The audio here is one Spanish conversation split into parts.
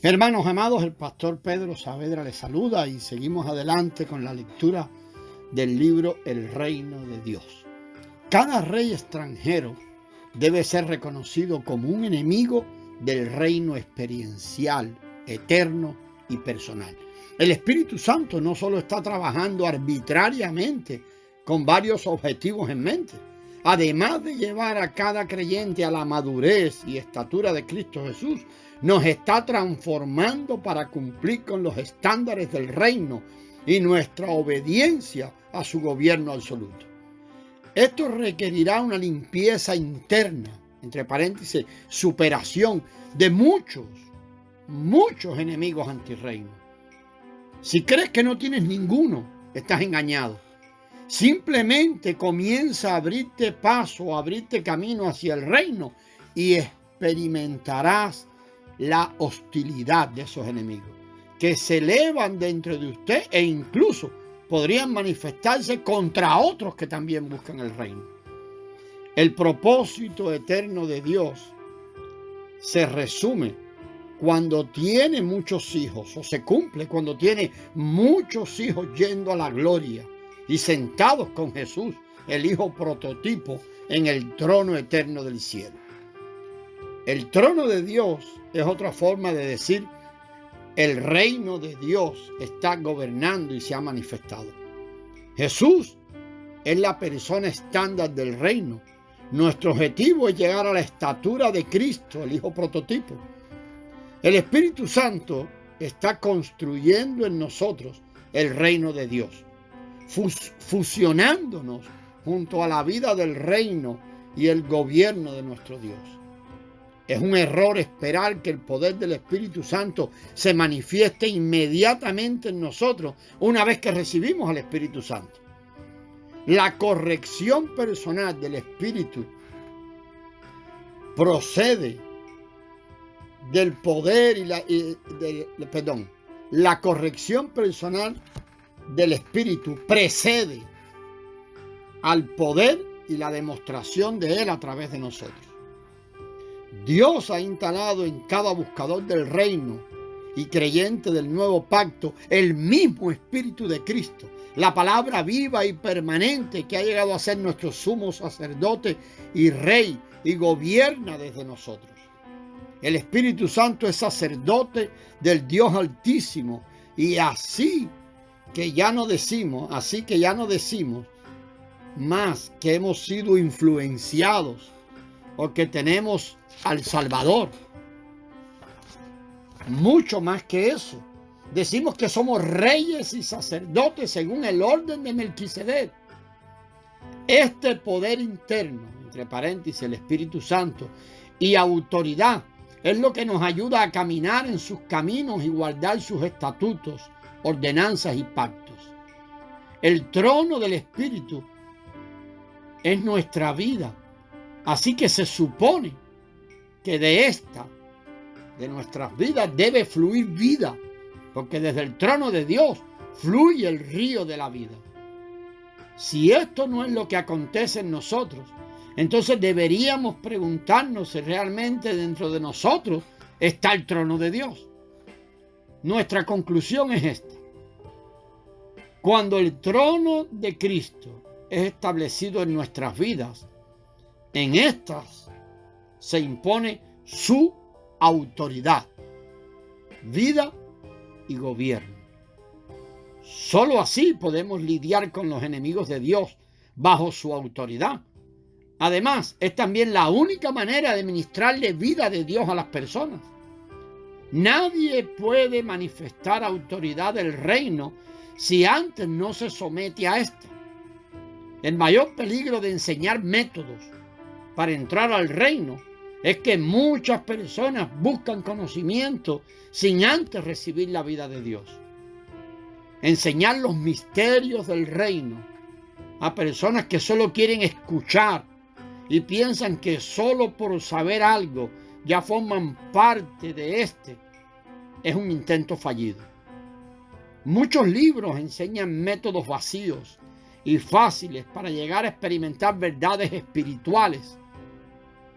Hermanos amados, el pastor Pedro Saavedra les saluda y seguimos adelante con la lectura del libro El Reino de Dios. Cada rey extranjero debe ser reconocido como un enemigo del reino experiencial, eterno y personal. El Espíritu Santo no solo está trabajando arbitrariamente con varios objetivos en mente, además de llevar a cada creyente a la madurez y estatura de Cristo Jesús, nos está transformando para cumplir con los estándares del reino y nuestra obediencia a su gobierno absoluto. Esto requerirá una limpieza interna, entre paréntesis, superación de muchos enemigos antirreino. Si crees que no tienes ninguno, estás engañado. Simplemente comienza a abrirte paso, a abrirte camino hacia el reino y experimentarás la hostilidad de esos enemigos que se elevan dentro de usted e incluso podrían manifestarse contra otros que también buscan el reino. El propósito eterno de Dios se resume cuando tiene muchos hijos, o se cumple cuando tiene muchos hijos yendo a la gloria y sentados con Jesús, el Hijo prototipo, en el trono eterno del cielo. El trono de Dios es otra forma de decir el reino de Dios está gobernando y se ha manifestado. Jesús es la persona estándar del reino. Nuestro objetivo es llegar a la estatura de Cristo, el Hijo prototipo. El Espíritu Santo está construyendo en nosotros el reino de Dios, fusionándonos junto a la vida del reino y el gobierno de nuestro Dios. Es un error esperar que el poder del Espíritu Santo se manifieste inmediatamente en nosotros una vez que recibimos al Espíritu Santo. La corrección personal del Espíritu procede del poder la corrección personal del Espíritu precede al poder y la demostración de Él a través de nosotros. Dios ha instalado en cada buscador del reino y creyente del nuevo pacto el mismo Espíritu de Cristo, la palabra viva y permanente que ha llegado a ser nuestro sumo sacerdote y rey y gobierna desde nosotros. El Espíritu Santo es sacerdote del Dios Altísimo y así que ya no decimos más que hemos sido influenciados o que tenemos al Salvador. Mucho más que eso. Decimos que somos reyes y sacerdotes según el orden de Melquisedec. Este poder interno, entre paréntesis, el Espíritu Santo, y autoridad, es lo que nos ayuda a caminar en sus caminos y guardar sus estatutos, ordenanzas y pactos. El trono del Espíritu es nuestra vida. Así que se supone que de nuestras vidas debe fluir vida, porque desde el trono de Dios fluye el río de la vida. Si esto no es lo que acontece en nosotros, entonces deberíamos preguntarnos si realmente dentro de nosotros está el trono de Dios. Nuestra conclusión es esta. Cuando el trono de Cristo es establecido en nuestras vidas, en estas se impone su autoridad, vida y gobierno. Solo así podemos lidiar con los enemigos de Dios bajo su autoridad. Además, es también la única manera de ministrarle vida de Dios a las personas. Nadie puede manifestar autoridad del reino si antes no se somete a esta. El mayor peligro de enseñar métodos para entrar al reino es que muchas personas buscan conocimiento sin antes recibir la vida de Dios. Enseñar los misterios del reino a personas que solo quieren escuchar y piensan que solo por saber algo ya forman parte de es un intento fallido. Muchos libros enseñan métodos vacíos y fáciles para llegar a experimentar verdades espirituales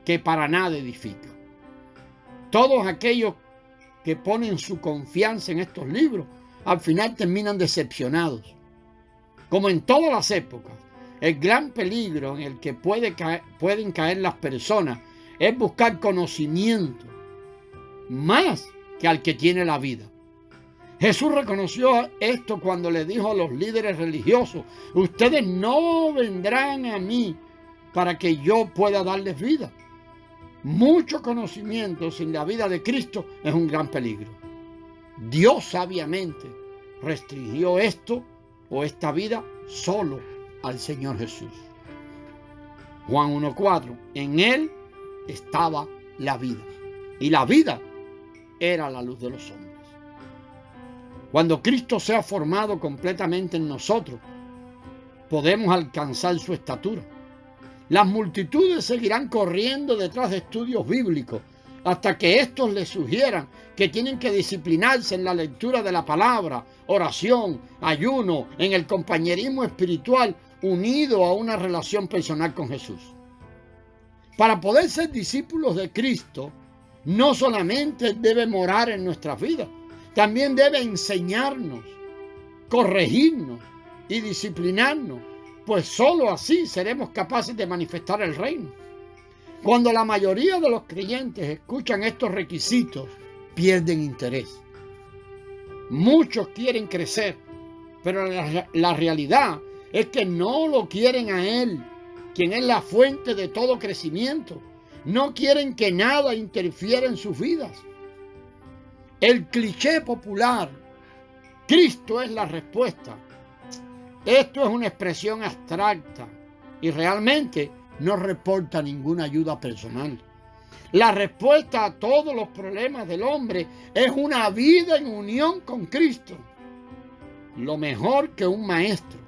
que para nada edifican. Todos aquellos que ponen su confianza en estos libros, al final terminan decepcionados. Como en todas las épocas, el gran peligro en el que pueden caer las personas es buscar conocimiento más que al que tiene la vida. Jesús reconoció esto cuando le dijo a los líderes religiosos: ustedes no vendrán a mí para que yo pueda darles vida. Mucho conocimiento sin la vida de Cristo es un gran peligro. Dios sabiamente restringió esto o esta vida solo al Señor Jesús. Juan 1:4, en Él estaba la vida, y la vida era la luz de los hombres. Cuando Cristo sea formado completamente en nosotros, podemos alcanzar su estatura. Las multitudes seguirán corriendo detrás de estudios bíblicos hasta que estos les sugieran que tienen que disciplinarse en la lectura de la palabra, oración, ayuno, en el compañerismo espiritual unido a una relación personal con Jesús. Para poder ser discípulos de Cristo, no solamente debe morar en nuestras vidas, también debe enseñarnos, corregirnos y disciplinarnos, pues sólo así seremos capaces de manifestar el reino. Cuando la mayoría de los creyentes escuchan estos requisitos, pierden interés. Muchos quieren crecer, pero la realidad es que no lo quieren a Él, quien es la fuente de todo crecimiento. No quieren que nada interfiera en sus vidas. El cliché popular, Cristo es la respuesta, esto es una expresión abstracta y realmente no reporta ninguna ayuda personal. La respuesta a todos los problemas del hombre es una vida en unión con Cristo. Lo mejor que un maestro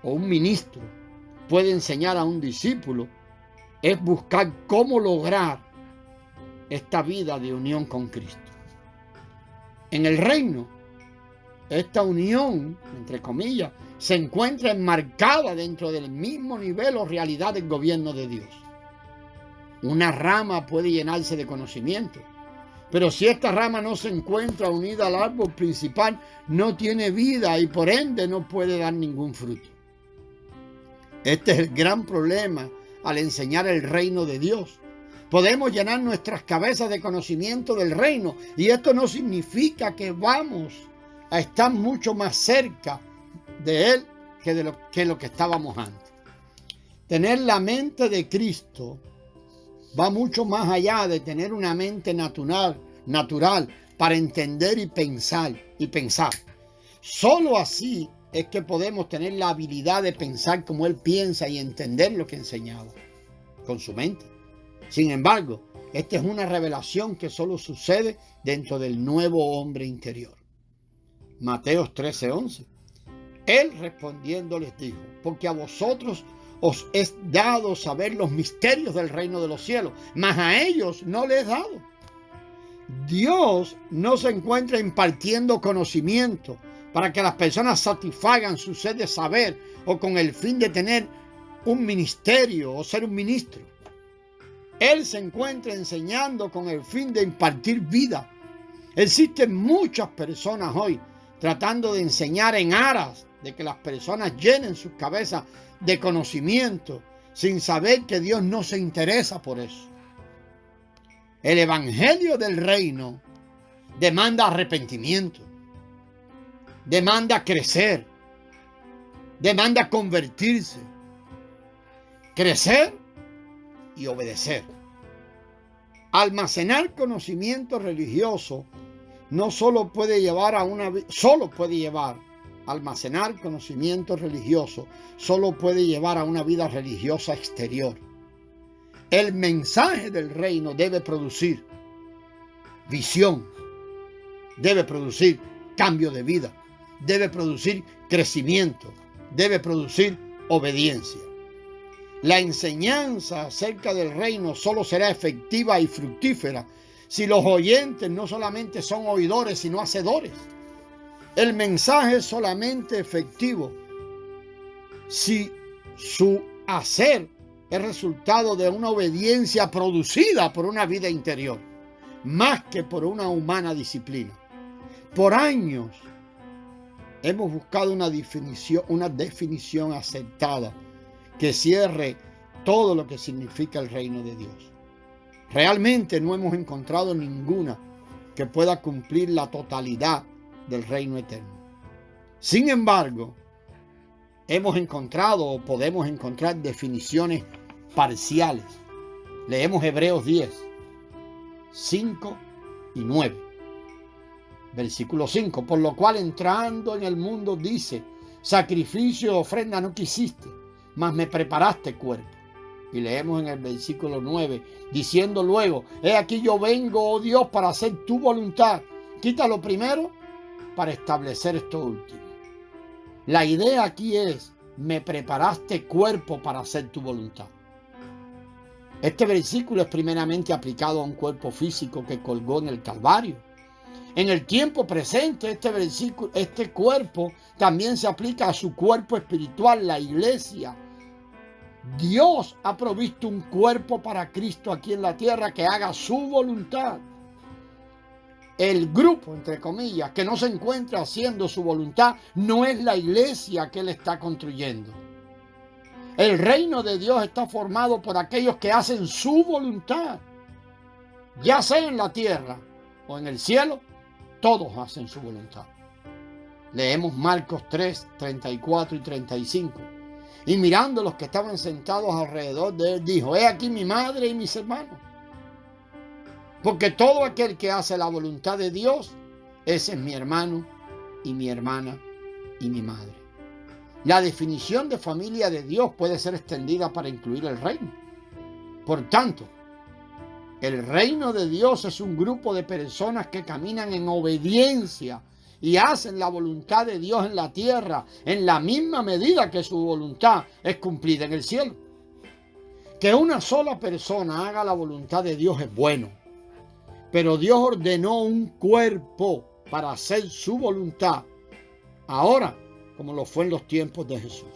o un ministro puede enseñar a un discípulo es buscar cómo lograr esta vida de unión con Cristo. En el reino, esta unión, entre comillas, se encuentra enmarcada dentro del mismo nivel o realidad del gobierno de Dios. Una rama puede llenarse de conocimiento, pero si esta rama no se encuentra unida al árbol principal, no tiene vida y por ende no puede dar ningún fruto. Este es el gran problema al enseñar el reino de Dios. Podemos llenar nuestras cabezas de conocimiento del reino y esto no significa que vamos a estar mucho más cerca de Él que lo que estábamos antes. Tener la mente de Cristo va mucho más allá de tener una mente natural para entender y pensar. Solo así es que podemos tener la habilidad de pensar como Él piensa y entender lo que enseñaba con su mente. Sin embargo, esta es una revelación que solo sucede dentro del nuevo hombre interior. Mateo 13:11. Él respondiendo les dijo: porque a vosotros os es dado saber los misterios del reino de los cielos, mas a ellos no les es dado. Dios no se encuentra impartiendo conocimiento para que las personas satisfagan su sed de saber o con el fin de tener un ministerio o ser un ministro. Él se encuentra enseñando con el fin de impartir vida. Existen muchas personas hoy tratando de enseñar en aras de que las personas llenen sus cabezas de conocimiento sin saber que Dios no se interesa por eso. El evangelio del reino demanda arrepentimiento, demanda crecer, demanda convertirse, crecer y obedecer. Almacenar conocimiento religioso almacenar conocimiento religioso solo puede llevar a una vida religiosa exterior. El mensaje del reino debe producir visión, debe producir cambio de vida, debe producir crecimiento, debe producir obediencia. La enseñanza acerca del reino solo será efectiva y fructífera si los oyentes no solamente son oidores, sino hacedores. El mensaje es solamente efectivo si su hacer es resultado de una obediencia producida por una vida interior. más que por una humana disciplina. Por años hemos buscado una definición aceptada que cierre todo lo que significa el reino de Dios. Realmente no hemos encontrado ninguna que pueda cumplir la totalidad del reino eterno. Sin embargo, hemos encontrado o podemos encontrar definiciones parciales. Leemos Hebreos 10, 5 y 9. Versículo 5. Por lo cual entrando en el mundo dice, sacrificio o ofrenda no quisiste, mas me preparaste cuerpo. Y leemos en el versículo 9, diciendo luego, he aquí yo vengo, oh Dios, para hacer tu voluntad. Quita lo primero para establecer esto último. La idea aquí es, me preparaste cuerpo para hacer tu voluntad. Este versículo es primeramente aplicado a un cuerpo físico que colgó en el Calvario. En el tiempo presente, este cuerpo también se aplica a su cuerpo espiritual, la iglesia. Dios ha provisto un cuerpo para Cristo aquí en la tierra que haga su voluntad. El grupo, entre comillas, que no se encuentra haciendo su voluntad, no es la iglesia que Él está construyendo. El reino de Dios está formado por aquellos que hacen su voluntad. Ya sea en la tierra o en el cielo, todos hacen su voluntad. Leemos Marcos 3, 34 y 35. Y mirando los que estaban sentados alrededor de él, dijo, he aquí mi madre y mis hermanos. Porque todo aquel que hace la voluntad de Dios, ese es mi hermano y mi hermana y mi madre. La definición de familia de Dios puede ser extendida para incluir el reino. Por tanto, el reino de Dios es un grupo de personas que caminan en obediencia y hacen la voluntad de Dios en la tierra en la misma medida que su voluntad es cumplida en el cielo. Que una sola persona haga la voluntad de Dios es bueno, pero Dios ordenó un cuerpo para hacer su voluntad, ahora como lo fue en los tiempos de Jesús.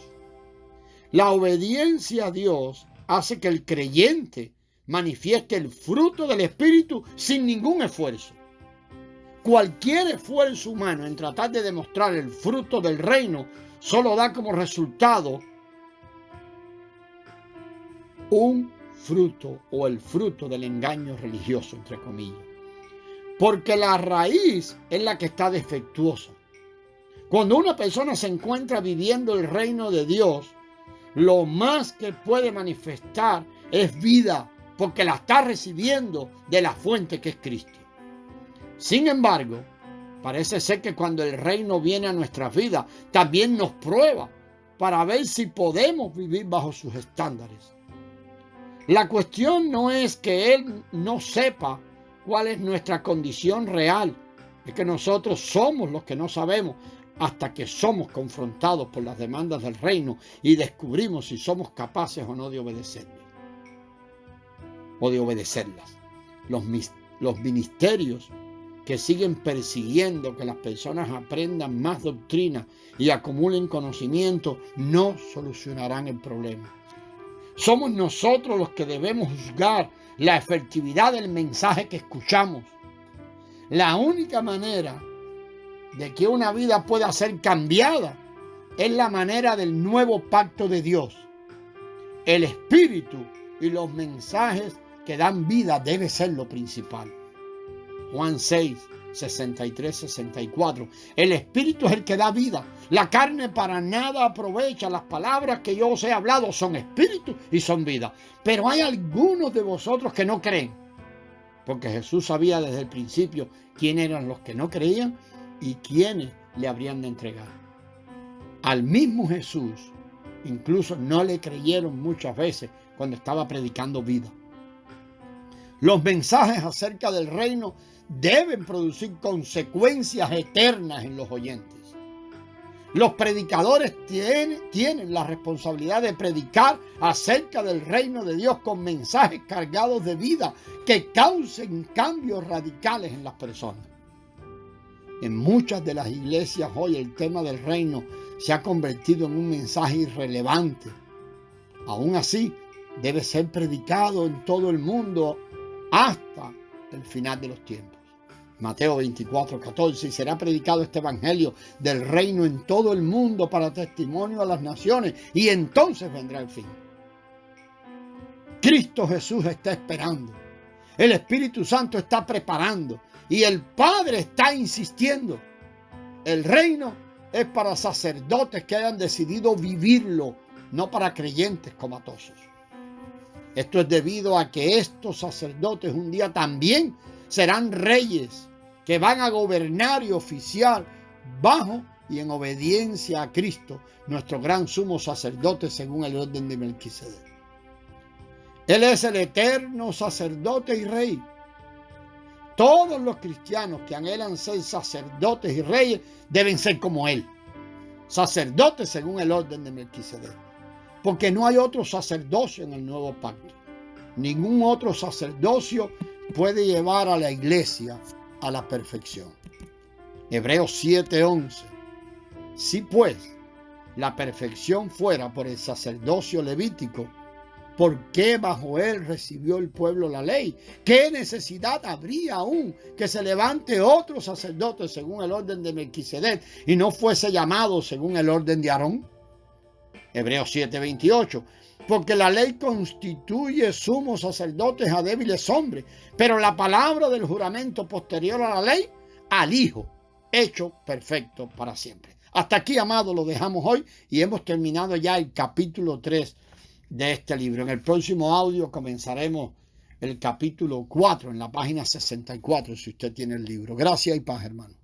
La obediencia a Dios hace que el creyente manifieste el fruto del Espíritu sin ningún esfuerzo. Cualquier esfuerzo humano en tratar de demostrar el fruto del reino solo da como resultado un fruto o el fruto del engaño religioso, entre comillas. Porque la raíz es la que está defectuosa. Cuando una persona se encuentra viviendo el reino de Dios, lo más que puede manifestar es vida, porque la está recibiendo de la fuente que es Cristo. Sin embargo, parece ser que cuando el reino viene a nuestras vidas, también nos prueba para ver si podemos vivir bajo sus estándares. La cuestión no es que Él no sepa cuál es nuestra condición real, es que nosotros somos los que no sabemos hasta que somos confrontados por las demandas del reino y descubrimos si somos capaces o no de obedecerle o de obedecerlas. Los ministerios que siguen persiguiendo que las personas aprendan más doctrina y acumulen conocimiento no solucionarán el problema. Somos nosotros los que debemos juzgar la efectividad del mensaje que escuchamos. La única manera de que una vida pueda ser cambiada es la manera del nuevo pacto de Dios. El Espíritu y los mensajes que dan vida debe ser lo principal. Juan 6, 63, 64. El Espíritu es el que da vida. La carne para nada aprovecha. Las palabras que yo os he hablado son espíritu y son vida. Pero hay algunos de vosotros que no creen. Porque Jesús sabía desde el principio quién eran los que no creían y quiénes le habrían de entregar. Al mismo Jesús incluso no le creyeron muchas veces cuando estaba predicando vida. Los mensajes acerca del reino deben producir consecuencias eternas en los oyentes. Los predicadores tienen la responsabilidad de predicar acerca del reino de Dios con mensajes cargados de vida que causen cambios radicales en las personas. En muchas de las iglesias hoy el tema del reino se ha convertido en un mensaje irrelevante. Aún así, debe ser predicado en todo el mundo hasta el final de los tiempos. Mateo 24:14, y será predicado este evangelio del reino en todo el mundo para testimonio a las naciones, y entonces vendrá el fin. Cristo Jesús está esperando, el Espíritu Santo está preparando y el Padre está insistiendo. El reino es para sacerdotes que hayan decidido vivirlo, no para creyentes comatosos. Esto es debido a que estos sacerdotes un día también serán reyes que van a gobernar y oficiar bajo y en obediencia a Cristo, nuestro gran sumo sacerdote según el orden de Melquisedec. Él es el eterno sacerdote y rey. Todos los cristianos que anhelan ser sacerdotes y reyes deben ser como Él, sacerdotes según el orden de Melquisedec, porque no hay otro sacerdocio en el nuevo pacto. Ningún otro sacerdocio puede llevar a la iglesia a la perfección. Hebreos 7:11. Si pues la perfección fuera por el sacerdocio levítico, ¿por qué bajo él recibió el pueblo la ley? ¿Qué necesidad habría aún que se levante otro sacerdote según el orden de Melquisedec y no fuese llamado según el orden de Aarón? Hebreos 7:28. Porque la ley constituye sumos sacerdotes a débiles hombres, pero la palabra del juramento posterior a la ley, al Hijo, hecho perfecto para siempre. Hasta aquí, amados, lo dejamos hoy y hemos terminado ya el capítulo 3 de este libro. En el próximo audio comenzaremos el capítulo 4 en la página 64, si usted tiene el libro. Gracias y paz, hermano.